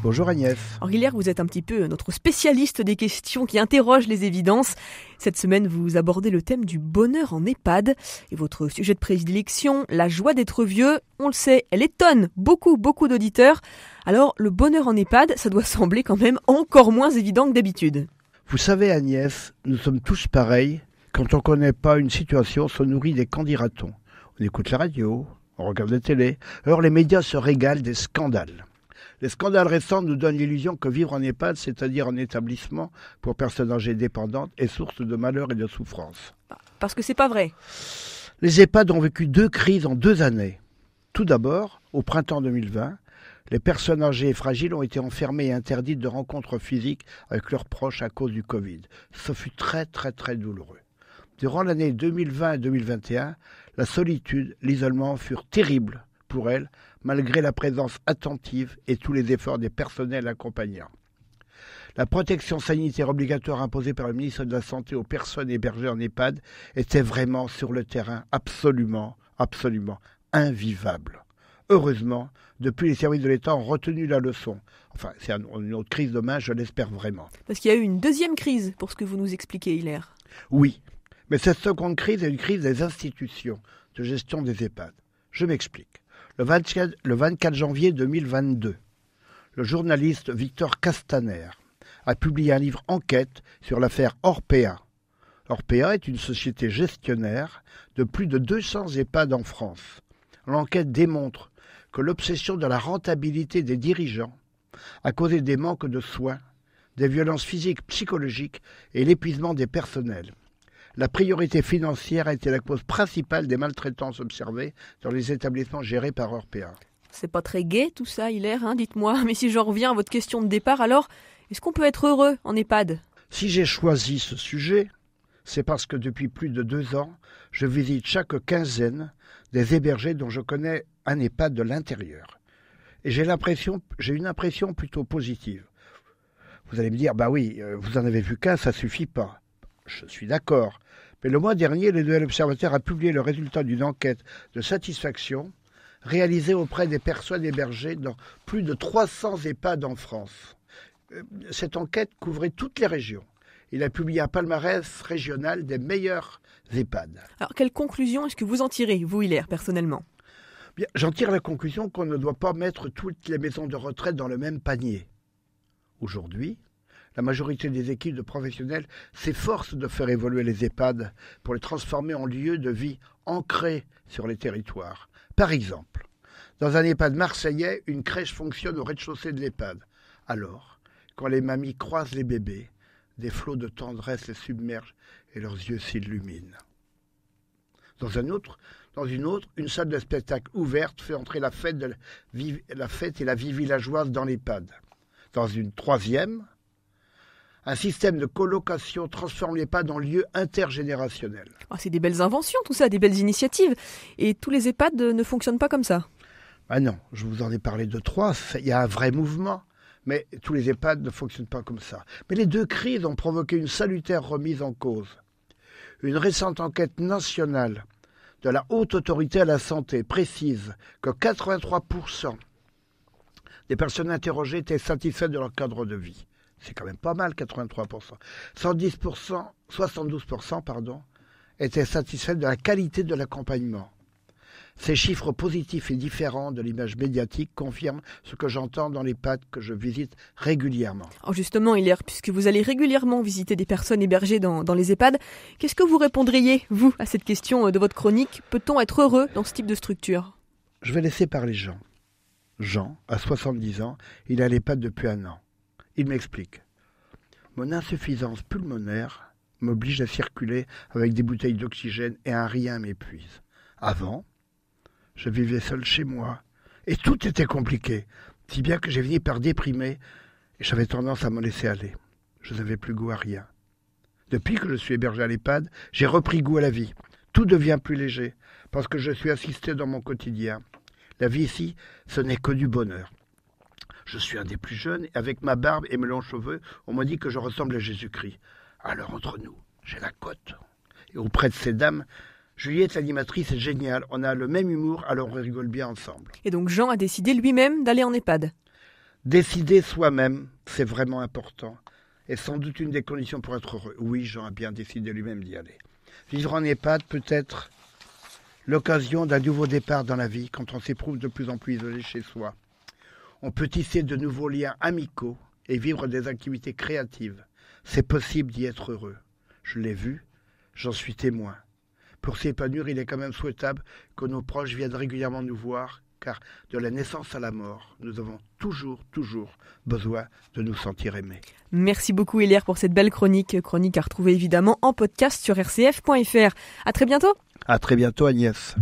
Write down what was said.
Bonjour Agnès. Alors Hilaire, vous êtes un petit peu notre spécialiste des questions qui interrogent les évidences. Cette semaine, vous abordez le thème du bonheur en EHPAD. Et votre sujet de prédilection, la joie d'être vieux, on le sait, elle étonne beaucoup d'auditeurs. Alors, le bonheur en EHPAD, ça doit sembler quand même encore moins évident que d'habitude. Vous savez Agnès, nous sommes tous pareils. Quand on ne connaît pas une situation, on se nourrit des qu'en dira-t-on. On écoute la radio, on regarde la télé. Alors les médias se régalent des scandales. Les scandales récents nous donnent l'illusion que vivre en EHPAD, c'est-à-dire en établissement pour personnes âgées dépendantes, est source de malheur et de souffrance. Parce que c'est pas vrai. Les EHPAD ont vécu 2 crises en 2 années. Tout d'abord, au printemps 2020, les personnes âgées et fragiles ont été enfermées et interdites de rencontres physiques avec leurs proches à cause du Covid. Ce fut très douloureux. Durant l'année 2020 et 2021, la solitude, l'isolement furent terribles pour elles, malgré la présence attentive et tous les efforts des personnels accompagnants. La protection sanitaire obligatoire imposée par le ministre de la Santé aux personnes hébergées en EHPAD était vraiment sur le terrain absolument invivable. Heureusement, depuis les services de l'État ont retenu la leçon. Enfin, c'est une autre crise demain, je l'espère vraiment. Parce qu'il y a eu une deuxième crise, pour ce que vous nous expliquez, Hilaire. Oui, mais cette seconde crise est une crise des institutions de gestion des EHPAD. Je m'explique. Le 24 janvier 2022, le journaliste Victor Castaner a publié un livre enquête sur l'affaire Orpea. Orpea est une société gestionnaire de plus de 200 EHPAD en France. L'enquête démontre que l'obsession de la rentabilité des dirigeants a causé des manques de soins, des violences physiques, psychologiques et l'épuisement des personnels. La priorité financière a été la cause principale des maltraitances observées dans les établissements gérés par Orpea. C'est pas très gai tout ça, Hilaire, dites-moi. Mais si j'en reviens à votre question de départ, alors, est-ce qu'on peut être heureux en EHPAD ? Si j'ai choisi ce sujet, c'est parce que depuis plus de 2 ans, je visite chaque quinzaine des hébergés dont je connais un EHPAD de l'intérieur. Et j'ai une impression plutôt positive. Vous allez me dire, bah oui, vous en avez vu qu'un, ça suffit pas. Je suis d'accord. Mais le mois dernier, le Nouvel Observateur a publié le résultat d'une enquête de satisfaction réalisée auprès des personnes hébergées dans plus de 300 EHPAD en France. Cette enquête couvrait toutes les régions. Il a publié un palmarès régional des meilleurs EHPAD. Alors, quelle conclusion est-ce que vous en tirez, vous, Hilaire, personnellement ? Bien, j'en tire la conclusion qu'on ne doit pas mettre toutes les maisons de retraite dans le même panier. Aujourd'hui, la majorité des équipes de professionnels s'efforcent de faire évoluer les EHPAD pour les transformer en lieux de vie ancrés sur les territoires. Par exemple, dans un EHPAD marseillais, une crèche fonctionne au rez-de-chaussée de l'EHPAD. Alors, quand les mamies croisent les bébés, des flots de tendresse les submergent et leurs yeux s'illuminent. Dans une autre, une salle de spectacle ouverte fait entrer la fête et la vie villageoise dans l'EHPAD. Dans une troisième, un système de colocation transforme l'EHPAD en lieu intergénérationnel. C'est des belles inventions, tout ça, des belles initiatives. Et tous les EHPAD ne fonctionnent pas comme ça. Non, je vous en ai parlé de 3. Il y a un vrai mouvement. Mais tous les EHPAD ne fonctionnent pas comme ça. Mais les 2 crises ont provoqué une salutaire remise en cause. Une récente enquête nationale de la Haute Autorité à la Santé précise que 83% des personnes interrogées étaient satisfaites de leur cadre de vie. C'est quand même pas mal, 83%. 72% étaient satisfaites de la qualité de l'accompagnement. Ces chiffres positifs et différents de l'image médiatique confirment ce que j'entends dans les EHPAD que je visite régulièrement. Alors justement, Hilaire, puisque vous allez régulièrement visiter des personnes hébergées dans les EHPAD, qu'est-ce que vous répondriez, vous, à cette question de votre chronique ? Peut-on être heureux dans ce type de structure ? Je vais laisser parler Jean. Jean, à 70 ans, il est à l'EHPAD depuis 1 an. Il m'explique. Mon insuffisance pulmonaire m'oblige à circuler avec des bouteilles d'oxygène et un rien m'épuise. Avant, je vivais seul chez moi et tout était compliqué, si bien que j'ai fini par déprimer et j'avais tendance à me laisser aller. Je n'avais plus goût à rien. Depuis que je suis hébergé à l'EHPAD, j'ai repris goût à la vie. Tout devient plus léger parce que je suis assisté dans mon quotidien. La vie ici, ce n'est que du bonheur. Je suis un des plus jeunes et avec ma barbe et mes longs cheveux, on m'a dit que je ressemble à Jésus-Christ. Alors entre nous, j'ai la cote. Et auprès de ces dames, Juliette, l'animatrice, est géniale. On a le même humour, alors on rigole bien ensemble. Et donc Jean a décidé lui-même d'aller en EHPAD. Décider soi-même, c'est vraiment important. Et sans doute une des conditions pour être heureux. Oui, Jean a bien décidé lui-même d'y aller. Vivre en EHPAD peut être l'occasion d'un nouveau départ dans la vie quand on s'éprouve de plus en plus isolé chez soi. On peut tisser de nouveaux liens amicaux et vivre des activités créatives. C'est possible d'y être heureux. Je l'ai vu, j'en suis témoin. Pour s'épanouir, il est quand même souhaitable que nos proches viennent régulièrement nous voir, car de la naissance à la mort, nous avons toujours besoin de nous sentir aimés. Merci beaucoup Hilaire pour cette belle chronique à retrouver évidemment en podcast sur rcf.fr. À très bientôt. À très bientôt Agnès.